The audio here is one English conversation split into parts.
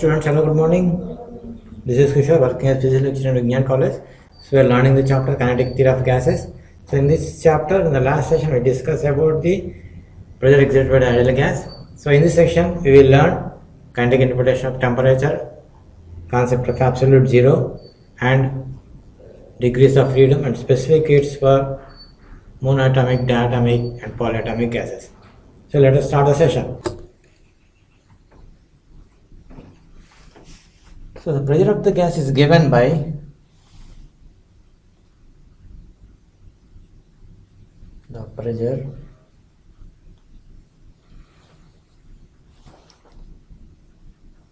students, hello, good morning. This is Kishore working as physics lecturer in Vigyan College. So we are learning the chapter kinetic theory of gases. So in this chapter, in the last session, we discussed about the pressure exerted by the ideal gas. So in this section, we will learn kinetic interpretation of temperature, concept of absolute zero, and degrees of freedom and specific heats for monatomic, diatomic, and polyatomic gases. So let us start the session. So the pressure of the gas is given by the pressure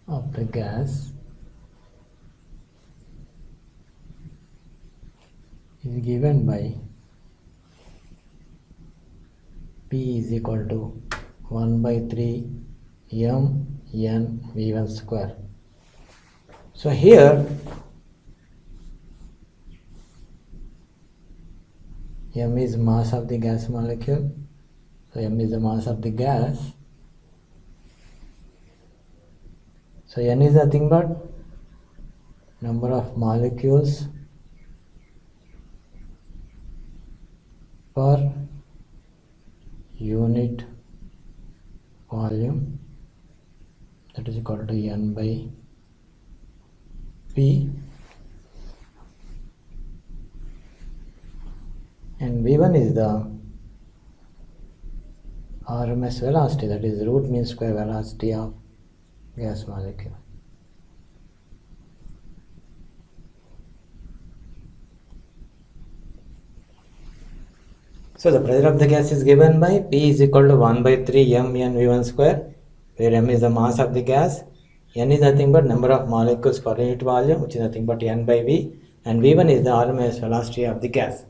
of the gas is given by P is equal to 1 by 3 m n v1 square. So here m is mass of the gas molecule. So m is the mass of the gas. So n is nothing but number of molecules per unit volume, that is equal to n by P, and V1 is the RMS velocity, that is root mean square velocity of gas molecule. So the pressure of the gas is given by P is equal to 1 by 3 m n v1 square, where m is the mass of the gas, n is nothing but number of molecules per unit volume, which is nothing but n by v, and v1 is the RMS velocity of the gas.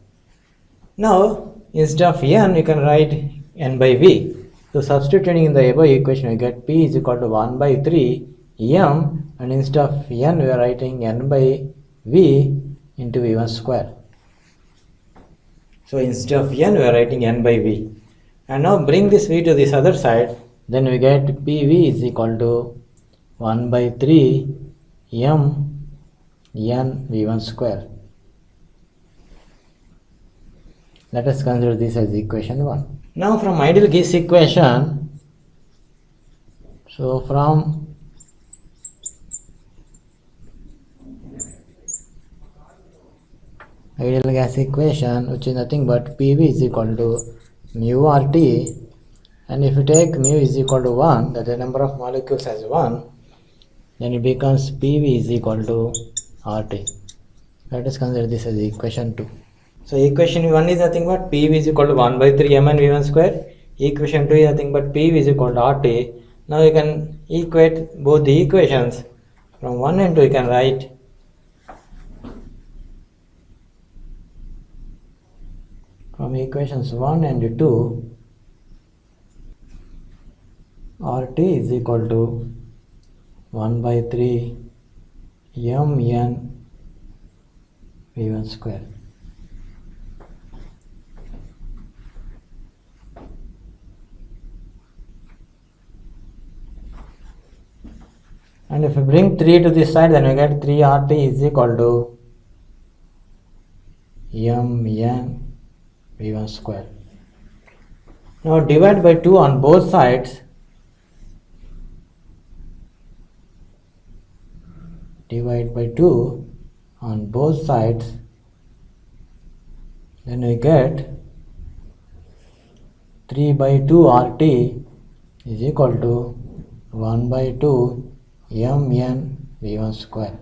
Now instead of n you can write n by v. So substituting in the above equation we get P is equal to 1 by 3 m, and instead of n we are writing n by v into v1 square. So instead of n we are writing n by v, and now bring this v to this other side, then we get PV is equal to 1 by 3 m n v1 square. Let us consider this as equation 1. Now from ideal gas equation, so from ideal gas equation, which is nothing but PV is equal to mu RT, and if you take mu is equal to 1, that the number of molecules as 1, then it becomes PV is equal to RT. Let us consider this as equation 2. So equation 1 is nothing but PV is equal to 1 by 3 m n v1 square. Equation 2 is nothing but PV is equal to RT. Now you can equate both the equations. From 1 and 2 you can write from equations 1 and 2, RT is equal to 1 by 3 m n v1 square. And if we bring 3 to this side, then we get 3 RT is equal to m n v1 square. Now divide by 2 on both sides. Divide by 2 on both sides, then we get 3 by 2 RT is equal to 1 by 2 m n v1 square.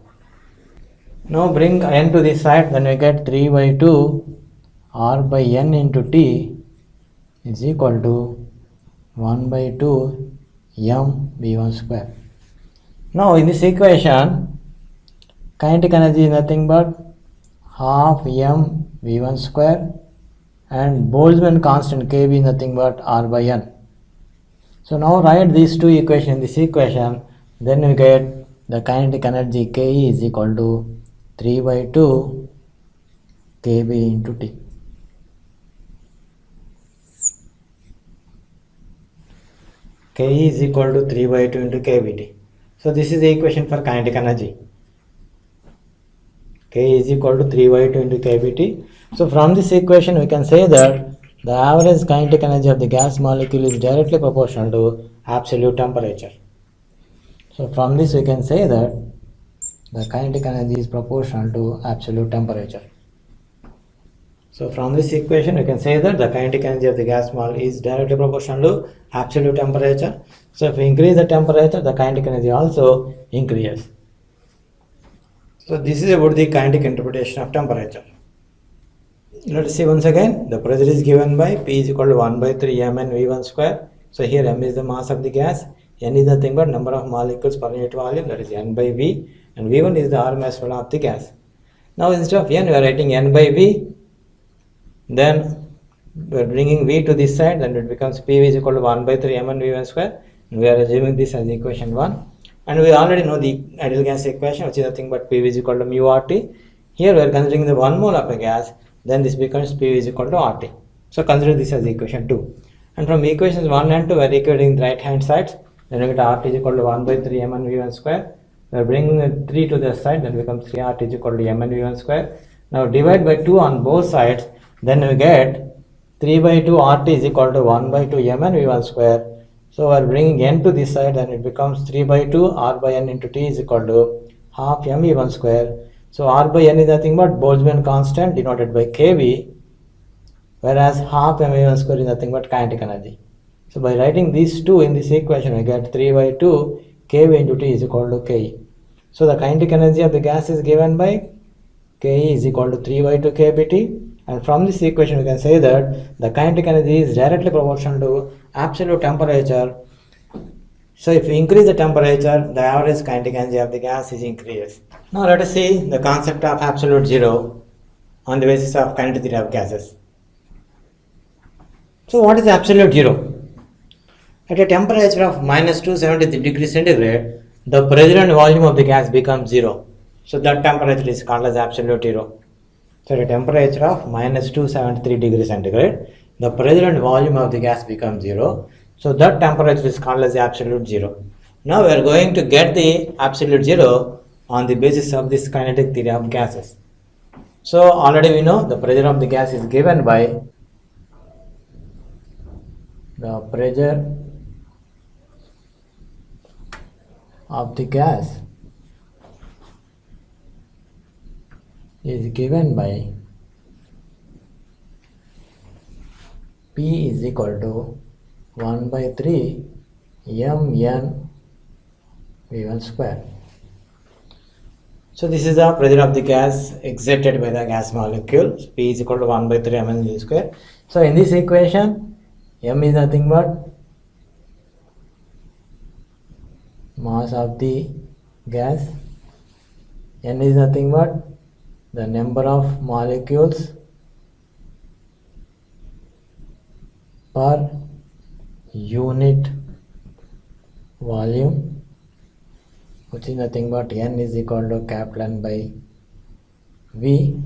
Now bring n to this side, then we get 3 by 2 r by n into t is equal to 1 by 2 m v1 square. Now in this equation, kinetic energy is nothing but half m v1 square, and Boltzmann constant kb is nothing but r by n. So now write these two equations in this equation, then we get the kinetic energy Ke is equal to 3 by 2 kb into t. Ke is equal to 3 by 2 into kbt. So this is the equation for kinetic energy. K is equal to 3y2 into kBT. So from this equation we can say that the average kinetic energy of the gas molecule is directly proportional to absolute temperature. So from this we can say that the kinetic energy is proportional to absolute temperature. So from this equation we can say that the kinetic energy of the gas molecule is directly proportional to absolute temperature. So if we increase the temperature, the kinetic energy also increases. So this is about the kinetic interpretation of temperature. Let us see once again. The pressure is given by P is equal to 1 by 3 mn V1 square. So here m is the mass of the gas, n is nothing but number of molecules per unit volume, that is n by V, and V1 is the RMS value of the gas. Now instead of n we are writing n by V, then we are bringing V to this side, then it becomes PV is equal to 1 by 3 mn V1 square, and we are assuming this as equation 1. And we already know the ideal gas equation, which is nothing but PV is equal to mu RT. Here we are considering the 1 mole of a gas, then this becomes PV is equal to RT. So consider this as equation 2. And from equations 1 and 2 we are equating the right hand sides, then we get RT is equal to 1 by 3 mn V1 square. We are bringing the 3 to the side, then becomes 3 RT is equal to mn V1 square. Now divide by 2 on both sides, then we get 3 by 2 RT is equal to 1 by 2 mn V1 square. So we are bringing n to this side, and it becomes 3 by 2 R by n into T is equal to half mv1 square. So R by n is nothing but Boltzmann constant denoted by kV, whereas half mv1 square is nothing but kinetic energy. So by writing these two in this equation, we get 3 by 2 kV into T is equal to Ke. So the kinetic energy of the gas is given by Ke is equal to 3 by 2 kBT. And from this equation we can say that the kinetic energy is directly proportional to absolute temperature. So if we increase the temperature, the average kinetic energy of the gas is increased. Now let us see the concept of absolute zero on the basis of kinetic theory of gases. So what is absolute zero? At a temperature of minus 273 degrees centigrade, the pressure and volume of the gas becomes zero. So that temperature is called as absolute zero. So at a temperature of minus 273 degrees centigrade, the pressure and volume of the gas becomes zero. So that temperature is called as absolute zero. Now we are going to get the absolute zero on the basis of this kinetic theory of gases. So already we know the pressure of the gas is given by the pressure of the gas is given by P is equal to 1 by 3 mn V1 square. So this is the pressure of the gas exerted by the gas molecule. So P is equal to 1 by 3 mn V square. So in this equation, m is nothing but mass of the gas, n is nothing but the number of molecules per unit volume, which is nothing but n is equal to capital N by V,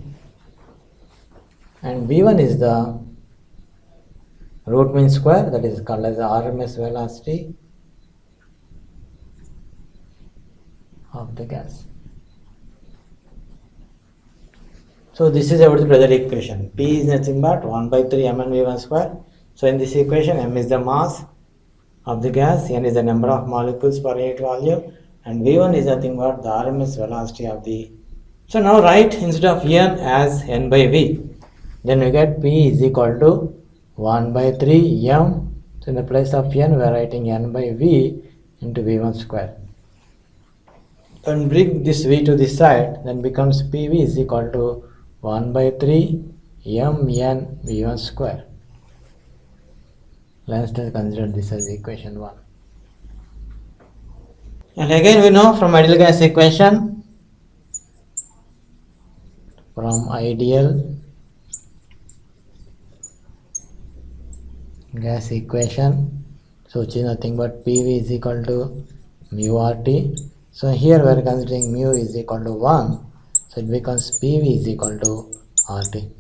and V1 is the root mean square, that is called as the RMS velocity of the gas. So this is about the pressure equation. P is nothing but 1 by 3 mn V1 square. So in this equation, m is the mass of the gas, n is the number of molecules per unit volume, and V1 is nothing but the RMS velocity of the. So now write instead of n as n by V. Then we get P is equal to 1 by 3 m. So in the place of n, we are writing n by V into V1 square. And bring this V to this side, then becomes PV is equal to 1 by 3 mn V1 square. Let's consider this as equation 1. And again we know from ideal gas equation, from ideal gas equation, so which is nothing but PV is equal to mu RT. So here we are considering mu is equal to 1, so it becomes PV is equal to RT.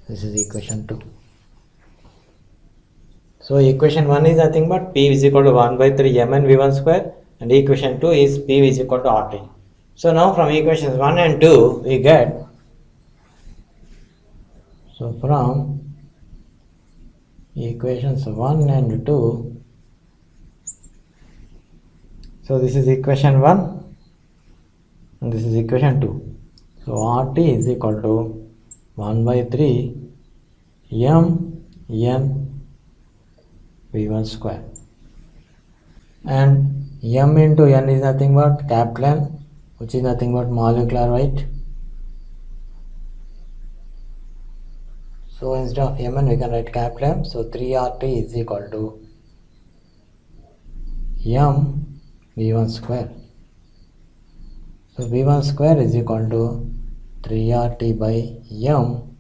This is equation 2. So equation 1 is nothing but P is equal to 1 by 3 mn V1 square, and equation 2 is PV is equal to RT. So now from equations 1 and 2 we get, so from equations 1 and 2, so this is equation 1 and this is equation 2. So RT is equal to 1 by 3 m n v1 square, and m into n is nothing but capital N, which is nothing but molecular weight. So instead of mn we can write capital M. So 3RT is equal to m v1 square. So v1 square is equal to 3RT by m,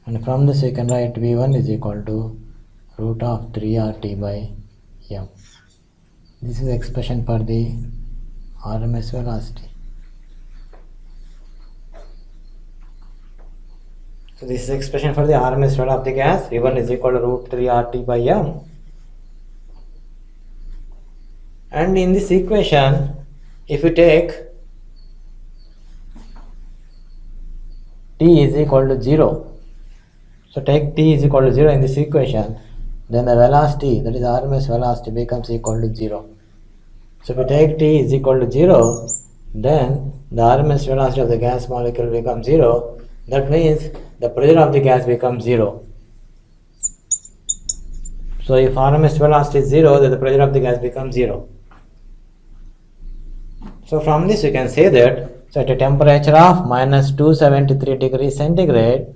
and from this we can write v1 is equal to root of 3RT by m. This is expression for the RMS velocity. So this is expression for the RMS value of the gas. V1 is equal to root 3 RT by m. And in this equation, if you take T is equal to 0, so take T is equal to 0 in this equation, then the velocity, that is RMS velocity, becomes equal to 0. So if you take T is equal to 0, then the RMS velocity of the gas molecule becomes 0. That means the pressure of the gas becomes 0. So if RMS velocity is 0, then the pressure of the gas becomes 0. So from this we can say that, so at a temperature of minus 273 degrees centigrade,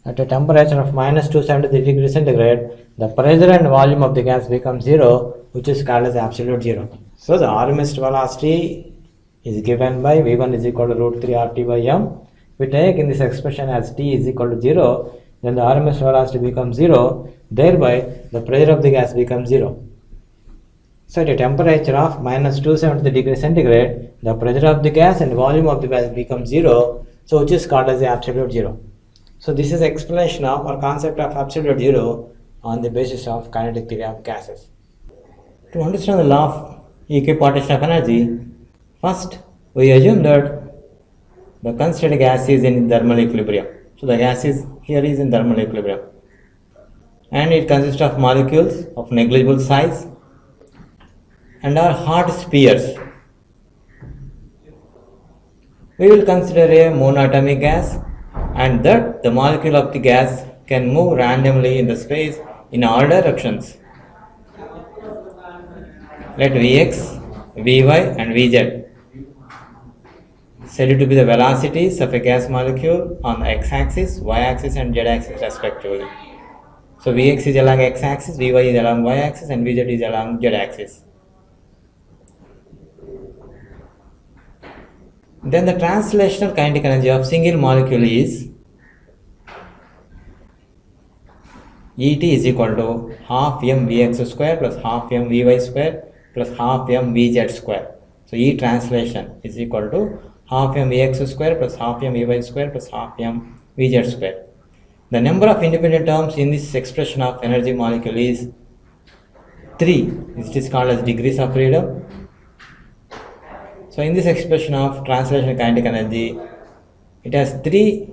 at a temperature of minus 273 degrees centigrade, the pressure and volume of the gas becomes 0, which is called as absolute 0. So the RMS velocity is given by V1 is equal to root 3 RT by m. If we take in this expression as T is equal to 0, then the RMS velocity becomes 0, thereby the pressure of the gas becomes 0. So at a temperature of minus 273 degrees centigrade, the pressure of the gas and volume of the gas becomes 0, so which is called as the absolute 0. So this is explanation of or concept of absolute 0 on the basis of kinetic theory of gases. To understand the law of equipartition of energy, first we assume that the considered gas is in thermal equilibrium. So the gas is here is in thermal equilibrium, and it consists of molecules of negligible size and are hard spheres. We will consider a monatomic gas, and that the molecule of the gas can move randomly in the space in all directions. Let Vx, Vy and Vz said to be the velocities of a gas molecule on the x-axis, y-axis and z-axis respectively. So Vx is along x-axis, Vy is along y-axis and Vz is along z-axis. Then the translational kinetic energy of single molecule is Et is equal to half m Vx square plus half m Vy square plus half m Vz square. So E translation is equal to half m Vx square plus half m Vy square plus half m Vz square. The number of independent terms in this expression of energy molecule is 3, which is called as degrees of freedom. So in this expression of translational kinetic energy, it has 3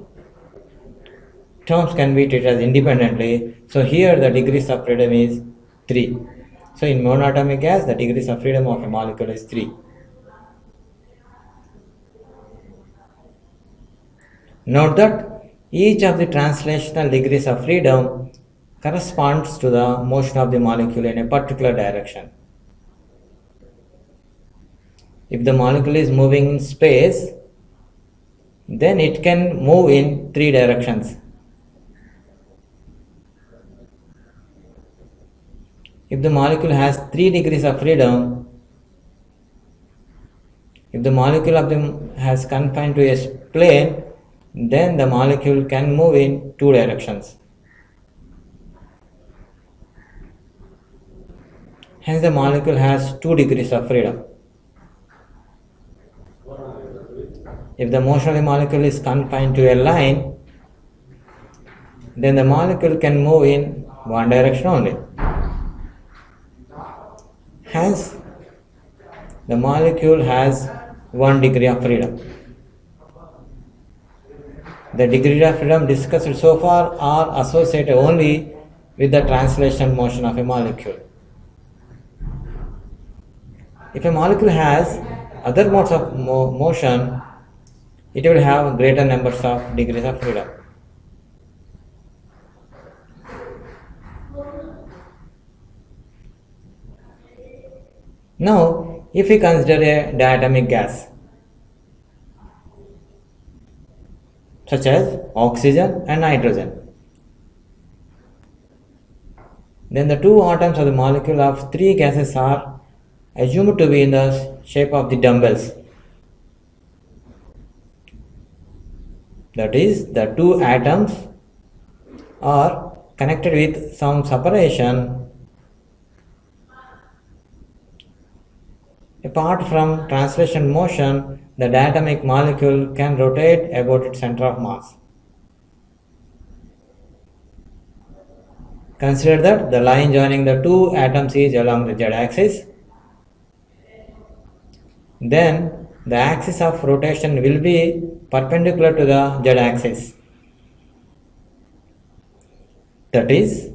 terms can be treated as independently. So here the degrees of freedom is 3. So in monatomic gas, the degrees of freedom of a molecule is 3. Note that each of the translational degrees of freedom corresponds to the motion of the molecule in a particular direction. If the molecule is moving in space, then it can move in 3 directions. If the molecule has 3 degrees of freedom, if the molecule of them has confined to a plane, then the molecule can move in 2 directions. Hence the molecule has 2 degrees of freedom. If the motion of the molecule is confined to a line, then the molecule can move in 1 direction only. Hence, the molecule has 1 degree of freedom. The degree of freedom discussed so far are associated only with the translational motion of a molecule. If a molecule has other modes of motion, it will have greater numbers of degrees of freedom. Now, if we consider a diatomic gas, such as oxygen and nitrogen, then the two atoms of the molecule of three gases are assumed to be in the shape of the dumbbells. That is, the two atoms are connected with some separation. Apart from translation motion, the diatomic molecule can rotate about its center of mass. Consider that the line joining the two atoms is along the z-axis. Then the axis of rotation will be perpendicular to the z-axis. That is,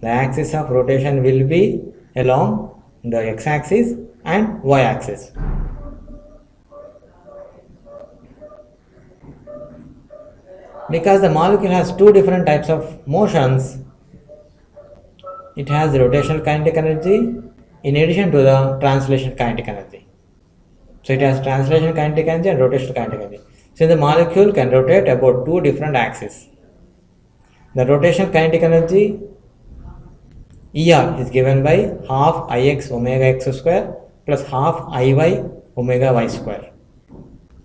the axis of rotation will be along the x-axis and y-axis. Because the molecule has two different types of motions, it has rotational kinetic energy in addition to the translation kinetic energy. So it has translation kinetic energy and rotational kinetic energy. So the molecule can rotate about two different axes. The rotational kinetic energy ER is given by half Ix omega x square plus half Iy omega y square.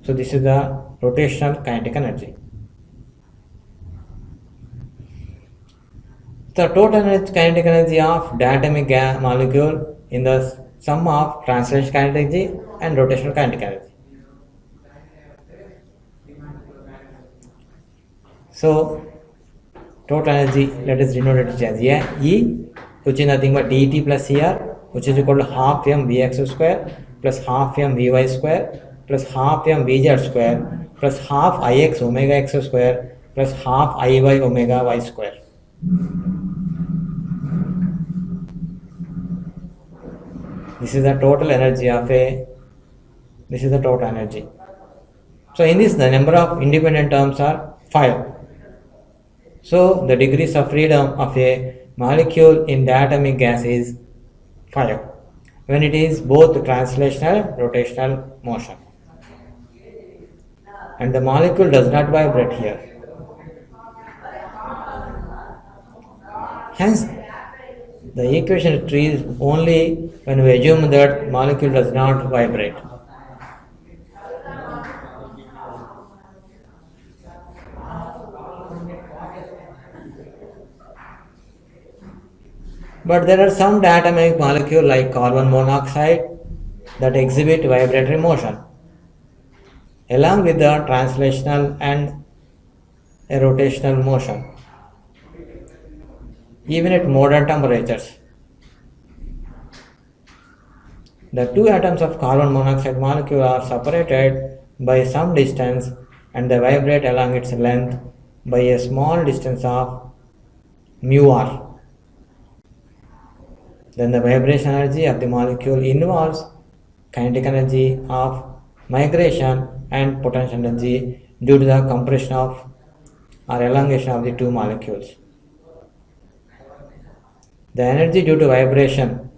So this is the rotational kinetic energy. The total kinetic energy of diatomic gas molecule in the sum of translation kinetic energy and rotational kinetic energy. So total energy, let us denote it as E, which is nothing but dT plus CR, which is equal to half m Vx square plus half m Vy square plus half m Vz square plus half Ix omega x square plus half Iy omega y square. This is the total energy of this is the total energy. So in this, the number of independent terms are 5. So the degrees of freedom of a molecule in diatomic gas is 5 when it is both translational and rotational motion. And the molecule does not vibrate here. Hence, the equation is true only when we assume that molecule does not vibrate. But there are some diatomic molecules like carbon monoxide that exhibit vibratory motion along with the translational and a rotational motion, even at modern temperatures. The two atoms of carbon monoxide molecule are separated by some distance and they vibrate along its length by a small distance of mu r. Then the vibration energy of the molecule involves kinetic energy of migration and potential energy due to the compression of or elongation of the two molecules. The energy due to vibration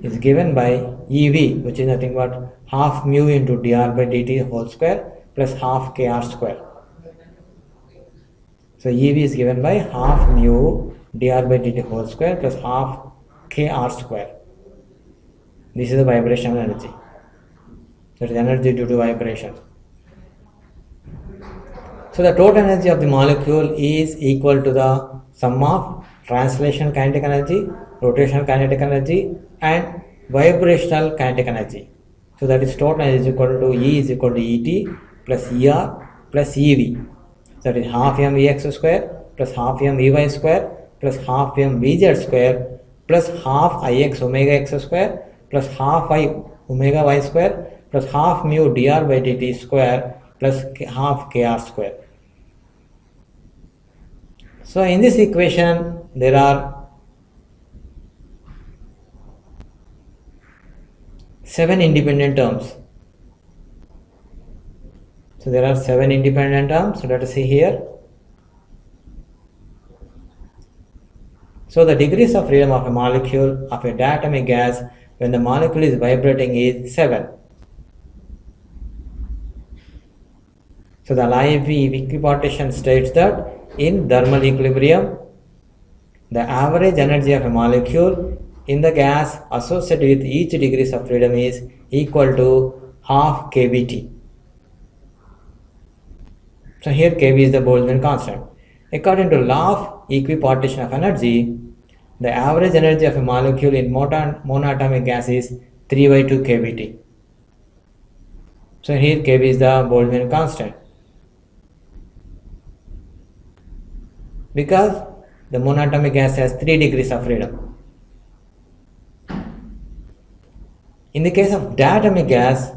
is given by EV, which is nothing but half mu into dr by dt whole square plus half kr square. So EV is given by half mu dr by dt whole square plus half kr square. This is the vibrational energy. That is energy due to vibration. So the total energy of the molecule is equal to the sum of translation kinetic energy, rotational kinetic energy and vibrational kinetic energy. So that is total energy is equal to E is equal to ET plus ER plus EV. That is half m Vx square plus half m Vy square plus half m Vz square plus half ix omega x square plus half I omega y square plus half mu dr by dt square plus half kr square. So in this equation there are 7 independent terms. So there are 7 independent terms. So let us see here. So the degrees of freedom of a molecule of a diatomic gas when the molecule is vibrating is 7. So the Livy equipartition states that in thermal equilibrium, the average energy of a molecule in the gas associated with each degrees of freedom is equal to half kBt. So here kB is the Boltzmann constant. According to law of equipartition of energy, the average energy of a molecule in monoatomic gas is 3 by 2 kBt. So here kB is the Boltzmann constant. Because the monoatomic gas has 3 degrees of freedom. In the case of diatomic gas,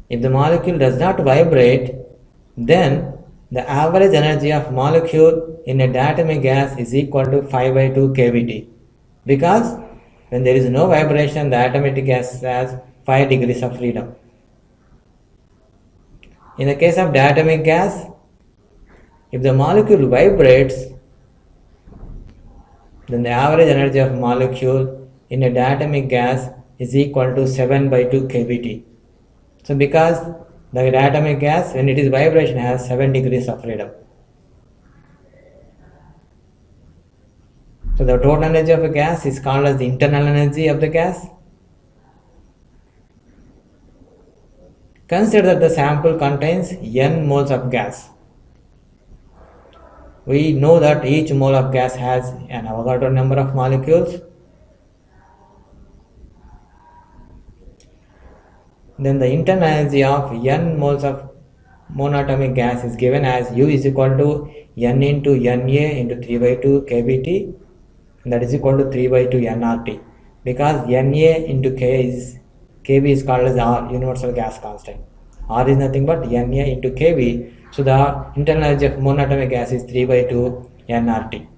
if the molecule does not vibrate, then the average energy of molecule in a diatomic gas is equal to 5 by 2 kBt. Because when there is no vibration, the atomic gas has 5 degrees of freedom. In the case of diatomic gas, if the molecule vibrates, then the average energy of molecule in a diatomic gas is equal to 7 by 2 kBt. So because the diatomic gas, when it is vibration, has 7 degrees of freedom. So the total energy of a gas is called as the internal energy of the gas. Consider that the sample contains n moles of gas. We know that each mole of gas has an Avogadro number of molecules. Then the internal energy of n moles of monatomic gas is given as U is equal to n into Na into 3 by 2 kBt, that is equal to 3 by 2 nRT, because Na into kB is called as R, universal gas constant. R is nothing but Na into kB. So the internal energy of monatomic gas is 3 by 2 nRT.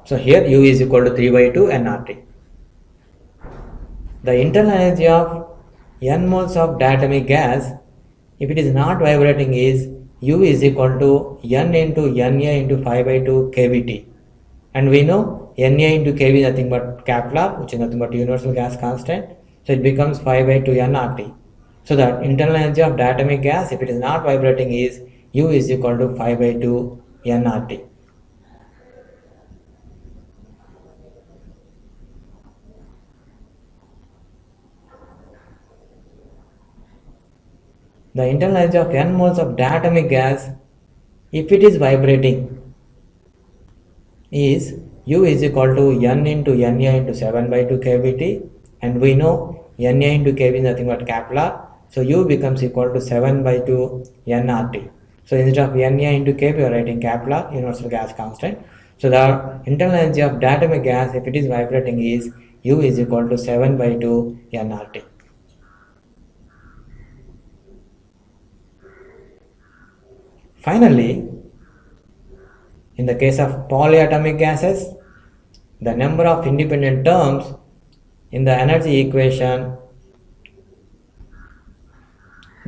So here U is equal to 3 by 2 nRT. The internal energy of n moles of diatomic gas, if it is not vibrating, is U is equal to n into Na into 5 by 2 kBt. And we know Na into kB is nothing but Kepler, which is nothing but universal gas constant. So it becomes 5 by 2 nRT. So the internal energy of diatomic gas, if it is not vibrating, is U is equal to 5 by 2 nRT. The internal energy of n moles of diatomic gas, if it is vibrating, is U is equal to n into Na into 7 by 2 kBt, and we know Na into kB is nothing but Kepler, so U becomes equal to 7 by 2 nRT. So instead of Na into kB, we are writing Kepler, universal gas constant. So the internal energy of diatomic gas, if it is vibrating, is U is equal to 7 by 2 nRT. Finally, in the case of polyatomic gases, the number of independent terms in the energy equation,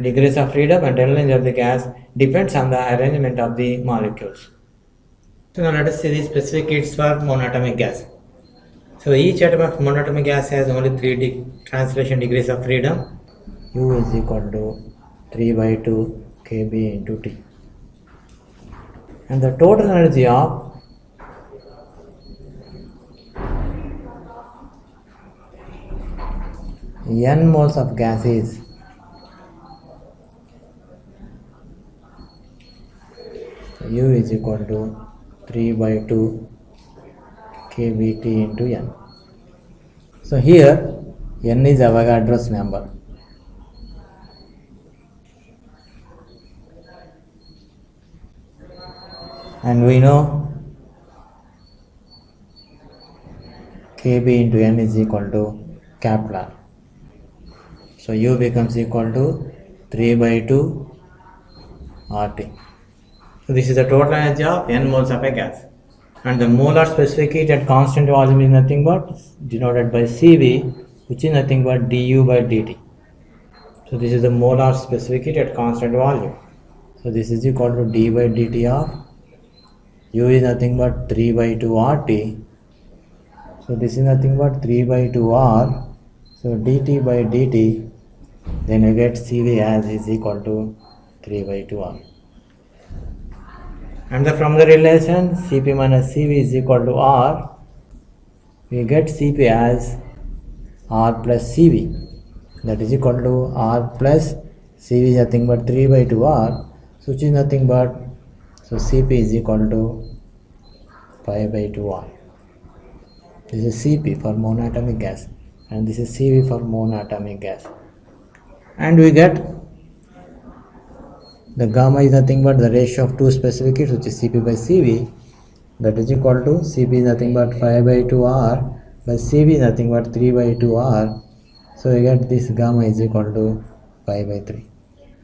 degrees of freedom and energy of the gas, depends on the arrangement of the molecules. So now let us see the specific heats for monatomic gas. So each atom of monatomic gas has only 3 translation degrees of freedom. U is equal to 3 by 2 kB into T. And the total energy of n moles of gas is U is equal to 3 by 2 kBt into n. So here n is Avogadro's number. and we know Kb into n is equal to capital R. So U becomes equal to 3 by 2 RT. So this is the total energy of n moles of a gas. And the molar specific heat at constant volume is nothing but denoted by Cv, which is nothing but du by dt. So this is the molar specific heat at constant volume. So this is equal to d by dt of U is nothing but 3 by 2 RT. So this is nothing but 3 by 2 R. So dt by dt, then you get Cv as is equal to 3 by 2 R. And from the relation Cp minus Cv is equal to R, we get Cp as R plus Cv. That is equal to R plus Cv is nothing but 3 by 2 R, so which is nothing but, so Cp is equal to 5 by 2 R. This is Cp for monatomic gas and this is Cv for monatomic gas. And we get the gamma is nothing but the ratio of two specific heats, which is Cp by Cv, that is equal to Cp is nothing but 5 by 2 R by Cv is nothing but 3 by 2 R. So we get this gamma is equal to 5 by 3.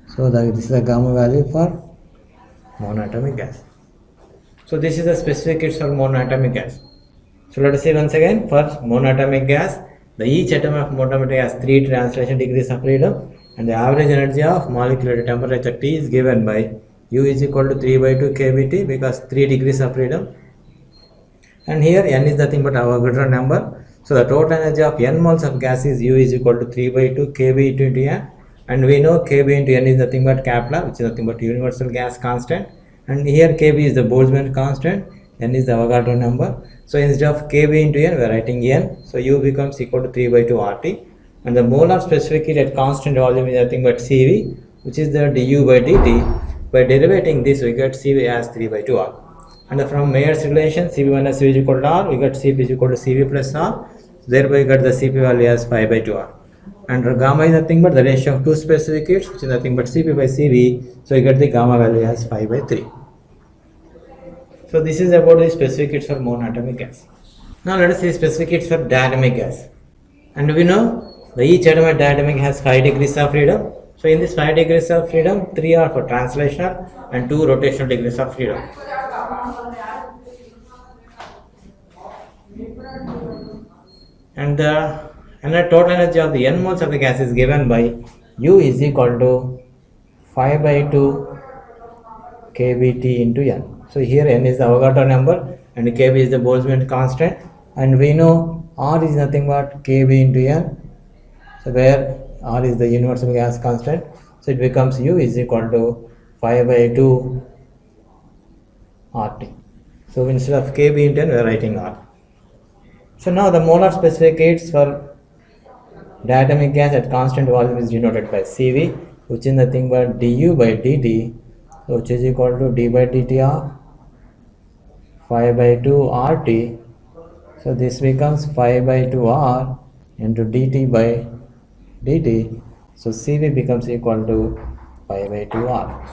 So this is the gamma value for monatomic gas. So this is the specific heats for monatomic gas. So let us see once again, for monatomic gas, each atom of monatomic gas has 3 translation degrees of freedom, and the average energy of molecular temperature T is given by U is equal to 3 by 2 kBT, because 3 degrees of freedom, and here n is nothing but Avogadro number. So the total energy of n moles of gas is U is equal to 3 by 2 kB into n, and we know kB into n is nothing but kappa, which is nothing but universal gas constant, and here kB is the Boltzmann constant, n is the Avogadro number. So instead of kB into n, we are writing n, so U becomes equal to 3 by 2 RT, and the molar specific heat at constant volume is nothing but Cv, which is the du by dt. By derivating this, we get Cv as 3 by 2 R. And from Mayer's relation, Cv minus Cv is equal to R, we get Cp is equal to Cv plus R, thereby we get the Cp value as 5 by 2 R. And gamma is nothing but the ratio of two specific heats, which is nothing but Cp by Cv, so we get the gamma value as 5 by 3. So this is about the specific heats for monatomic gas. Now let us see specific heats for diatomic gas. And we know each atom at diatomic has 5 degrees of freedom. So in this 5 degrees of freedom, 3 are for translational and 2 rotational degrees of freedom. And the total energy of the n moles of the gas is given by U is equal to 5 by 2 kBT into n. So here n is the Avogadro number and kB is the Boltzmann constant, and we know R is nothing but kB into n, so where R is the universal gas constant, so it becomes U is equal to 5 by 2 RT. So instead of kB into n, we are writing R. So now the molar specific heats for diatomic gas at constant volume is denoted by Cv, which is nothing but du by dt, so which is equal to d by dt of 5 by 2 RT. So this becomes 5 by 2 R into dt by dt. So Cv becomes equal to 5 by 2 R.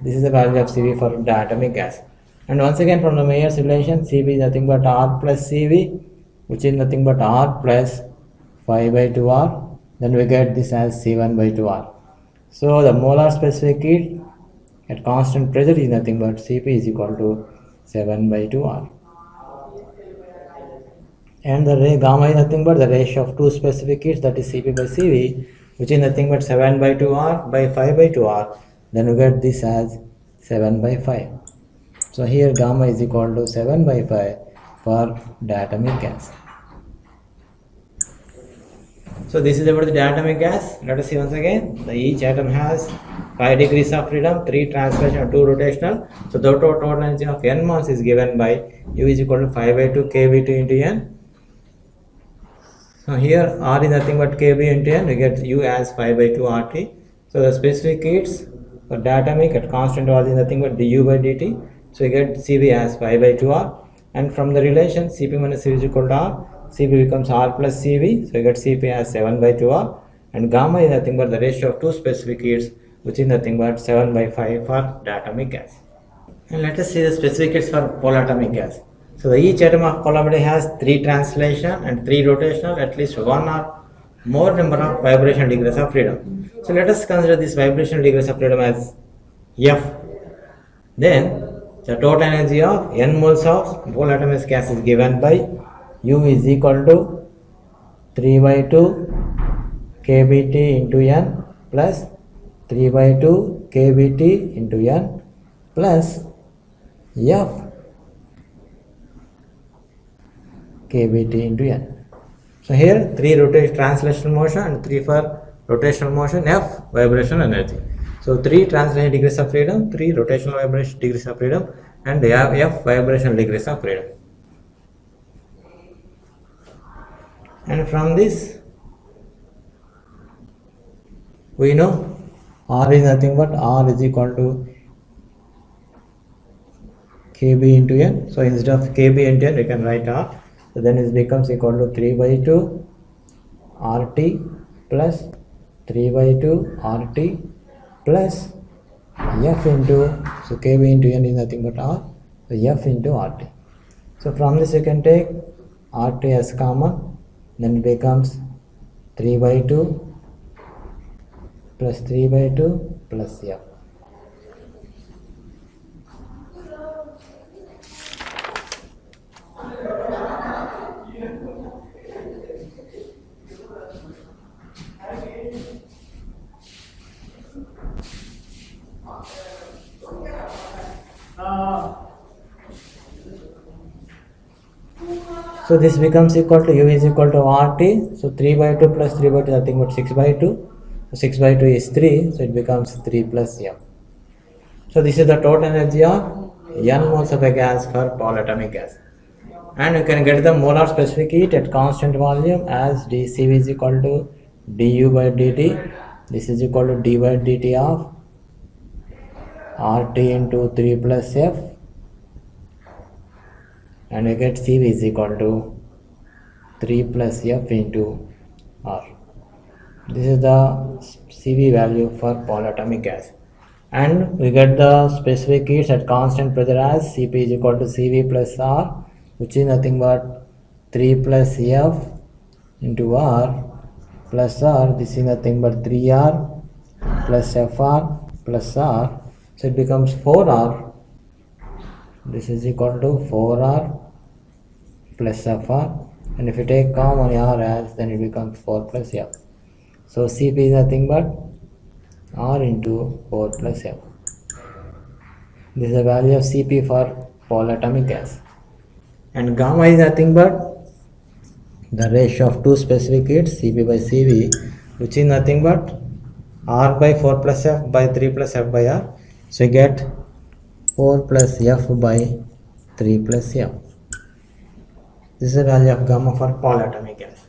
This is the value of Cv for diatomic gas. And once again from the Mayer's relation, Cv is nothing but R plus Cv, which is nothing but R plus 5 by 2 R. Then we get this as C1 by 2 R. So the molar specific heat at constant pressure is nothing but Cp is equal to 7 by 2 R. And the gamma is nothing but the ratio of two specific heats, that is Cp by Cv, which is nothing but 7 by 2 R by 5 by 2 R. Then we get this as 7 by 5. So here gamma is equal to 7 by 5 for diatomic gas. So this is about the diatomic gas. Let us see once again. Each atom has 5 degrees of freedom, 3 translation, 2 rotational. So the total energy of n moles is given by U is equal to 5 by 2 kB2 into n. So here R is nothing but kB into n. We get U as 5 by 2 RT. So the specific heats for diatomic at constant volume is nothing but du by dt. So we get Cv as 5 by 2 R. And from the relation Cp minus Cv is equal to R, Cp becomes R plus Cv, so you get Cp as 7 by 2 R, and gamma is nothing but the ratio of two specific heats, which is nothing but 7 by 5 for diatomic gas. And let us see the specifics for polyatomic gas. So each atom of polyatomic has 3 translation and 3 rotational, at least 1 or more number of vibration degrees of freedom. So let us consider this vibration degrees of freedom as F. Then the total energy of n moles of polyatomic gas is given by U is equal to 3 by 2 kBt into n plus 3 by 2 kBt into n plus F kBt into n. So here 3 rotation translational motion and 3 for rotational motion, F vibrational energy. So 3 translation degrees of freedom, 3 rotational vibration degrees of freedom, and F vibrational degrees of freedom. And from this we know R is nothing but R is equal to kB into n. So instead of kB into n, we can write R. So then it becomes equal to 3 by 2 RT plus 3 by 2 RT plus F into, so kB into n is nothing but R, so F into RT. So from this you can take RT as common, then it becomes 3 by 2 plus 3 by 2 plus F. So this becomes equal to U is equal to RT. So 3 by 2 plus 3 by 2 nothing but 6 by 2. So 6 by 2 is 3. So it becomes 3 plus F. So this is the total energy of n moles of a gas for polyatomic gas. And you can get the molar specific heat at constant volume as dCV is equal to du by dt. This is equal to d by dt of RT into 3 plus F. And we get Cv is equal to 3 plus F into R. This is the Cv value for polyatomic gas. And we get the specific heat at constant pressure as Cp is equal to Cv plus R, which is nothing but 3 plus F into R plus R. This is nothing but 3R plus Fr plus R. So it becomes 4R. This is equal to 4R plus Fr, and if you take common R as, then it becomes 4 plus F. So Cp is nothing but R into 4 plus F. This is the value of Cp for polyatomic gas. And gamma is nothing but the ratio of two specific heats, Cp by Cv, which is nothing but R by 4 plus F by 3 plus F by R. So you get 4 plus F by 3 plus F. This is the value of gamma for polyatomic gas.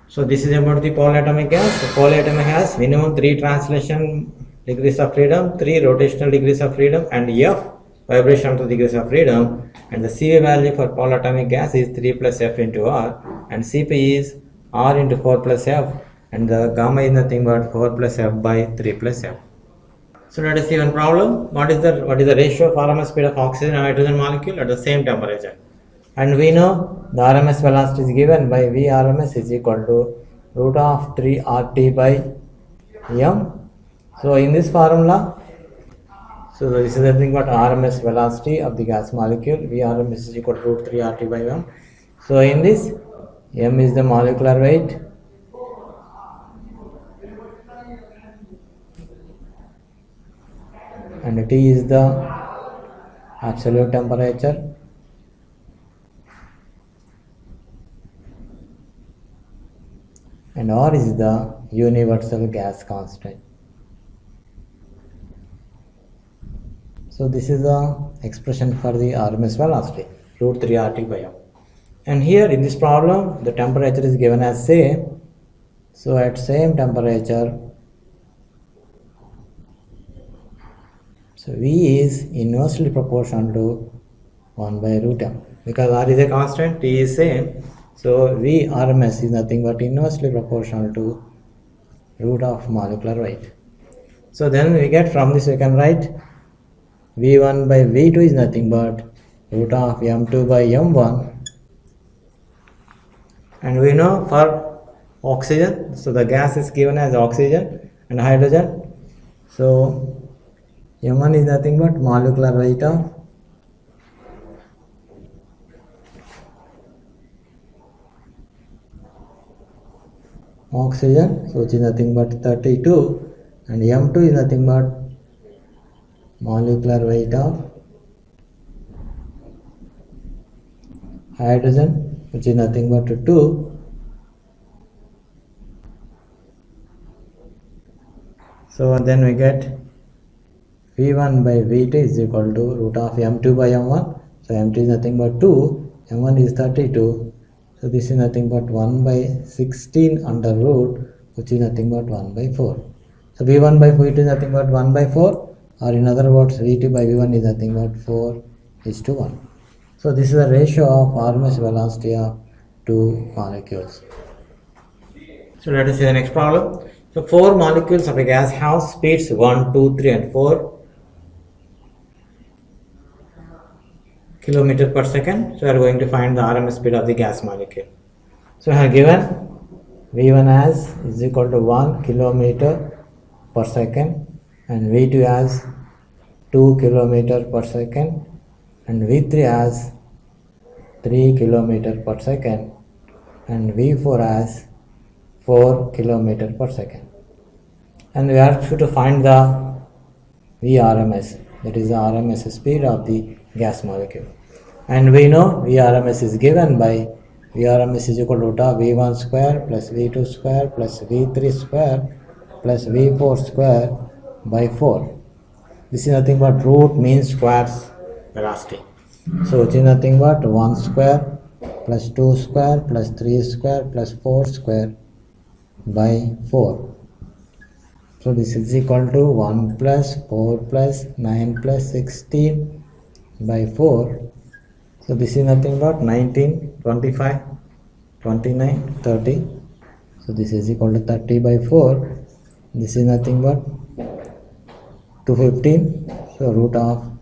So this is about the polyatomic gas. The polyatomic has minimum 3 translation degrees of freedom, 3 rotational degrees of freedom, and F vibrational degrees of freedom. And the Cv value for polyatomic gas is 3 plus F into R, and Cp is R into 4 plus F, and the gamma is nothing but 4 plus F by 3 plus F. So let us see one problem. What is the ratio of RMS speed of oxygen and hydrogen molecule at the same temperature? And we know the RMS velocity is given by V RMS is equal to root of 3 RT by M. So in this formula, so this is nothing but RMS velocity of the gas molecule. V RMS is equal to root 3 RT by M. So in this, M is the molecular weight, and T is the absolute temperature, and R is the universal gas constant. So this is the expression for the RMS velocity, root 3 RT by M. And here in this problem, the temperature is given as same. So at same temperature, so V is inversely proportional to 1 by root M. Because R is a constant, T is same. So V RMS is nothing but inversely proportional to root of molecular weight. So then we get from this, we can write V1 by V2 is nothing but root of M2 by M1. And we know for oxygen, so the gas is given as oxygen and hydrogen. So M1 is nothing but molecular weight of oxygen, so which is nothing but 32, and M2 is nothing but molecular weight of hydrogen, which is nothing but 2. So then we get V1 by V2 is equal to root of M2 by M1. So M2 is nothing but 2, M1 is 32. So this is nothing but 1 by 16 under root, which is nothing but 1 by 4. So V1 by V2 is nothing but 1 by 4, or in other words V2 by V1 is nothing but 4:1. So this is the ratio of RMS velocity of two molecules. So let us see the next problem. So 4 molecules of a gas have speeds 1, 2, 3 and 4 kilometer per second. So we are going to find the RMS speed of the gas molecule. So I have given V1 as is equal to 1 kilometer per second and V2 as 2 kilometer per second and V3 as 3 kilometer per second and V4 as 4 kilometer per second. And we are to find the Vrms, that is the RMS speed of the gas molecule. And we know Vrms is given by Vrms is equal to root of V1 square plus V2 square plus V3 square plus V4 square by 4. This is nothing but root mean squares velocity. So it is nothing but 1 square plus 2 square plus 3 square plus 4 square by 4. So this is equal to 1 plus 4 plus 9 plus 16 by 4. So this is nothing but 19, 25, 29, 30. So this is equal to 30 by 4. This is nothing but 215. So root of,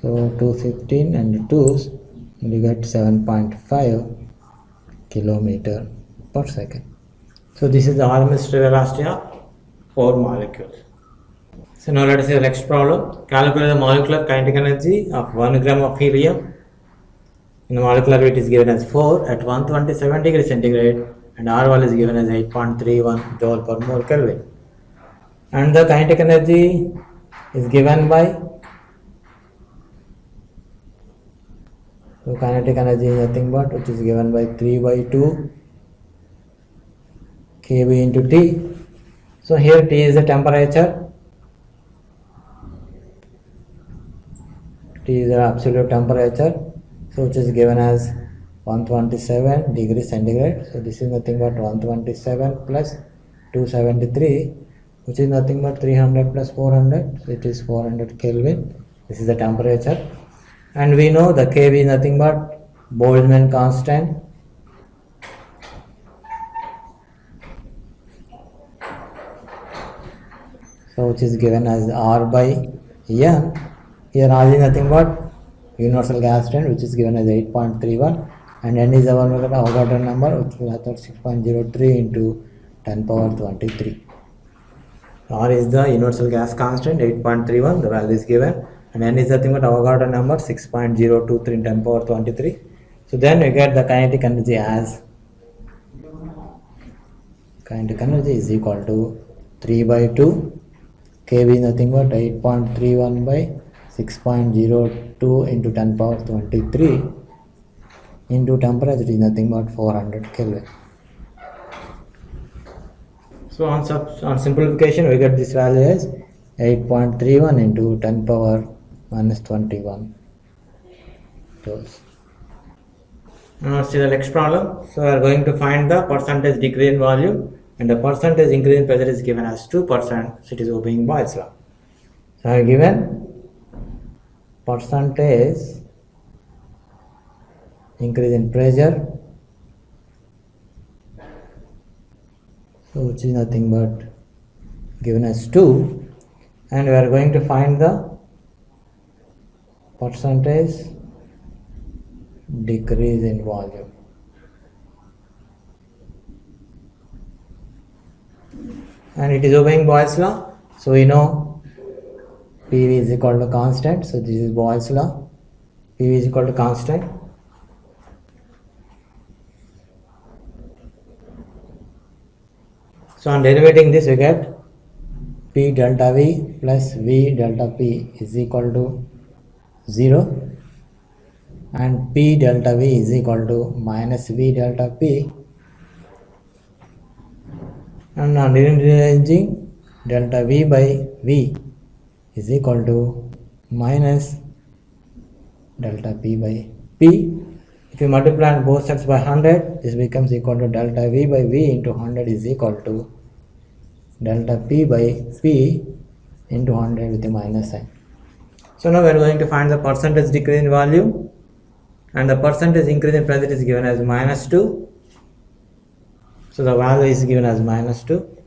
so 215 and 2's, and you get 7.5 kilometer per second. So this is the RMS velocity of 4 molecules. So now let us see the next problem. Calculate the molecular kinetic energy of 1 gram of helium. In the molecular weight is given as 4 at 127 degrees centigrade and R value is given as 8.31 joule per mole Kelvin. And the kinetic energy is given by, so kinetic energy is nothing but which is given by 3 by 2 kV into T. So here T is the temperature, T is the absolute temperature, so which is given as 127 degrees centigrade. So this is nothing but 127 plus 273, which is nothing but 300 plus 400, so it is 400 Kelvin. This is the temperature. And we know the kV is nothing but Boltzmann constant. So which is given as R by N. Here R is nothing but universal gas strength, which is given as 8.31, and N is our Avogadro number, which is 6.03 into 10 power 23. R is the universal gas constant 8.31, the value is given, and N is nothing but Avogadro number 6.023 in 10 power 23. So then we get the kinetic energy as, kinetic energy is equal to 3 by 2 kV is nothing but 8.31 by 6.02 into 10 power 23 into temperature is nothing but 400 Kelvin. So on simplification we get this value as 8.31 into 10 power minus 21 joules. Now see the next problem. So we are going to find the percentage decrease in volume and the percentage increase in pressure is given as 2%, so it is obeying Boyle's law. So I have given percentage increase in pressure, so which is nothing but given as 2, and we are going to find the percentage decrease in volume. And it is obeying Boyle's law. So we know PV is equal to constant. So this is Boyle's law. PV is equal to constant. So on derivating this, we get P delta V plus V delta P is equal to 0, and P delta V is equal to minus V delta P, and on rearranging, delta V by V is equal to minus delta P by P. If you multiply on both sides by 100, this becomes equal to delta V by V into 100 is equal to delta P by P into 100 with a minus sign. So now we are going to find the percentage decrease in volume, and the percentage increase in pressure is given as minus 2. So the value is given as minus 2.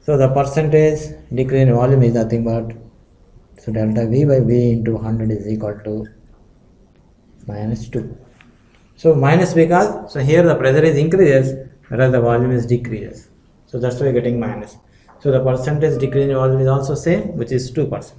So the percentage decrease in volume is nothing but, so delta V by V into 100 is equal to minus 2. So minus because, so here the pressure is increases whereas the volume is decreases. So that's why we are getting minus. So the percentage decrease in volume is also same, which is 2%.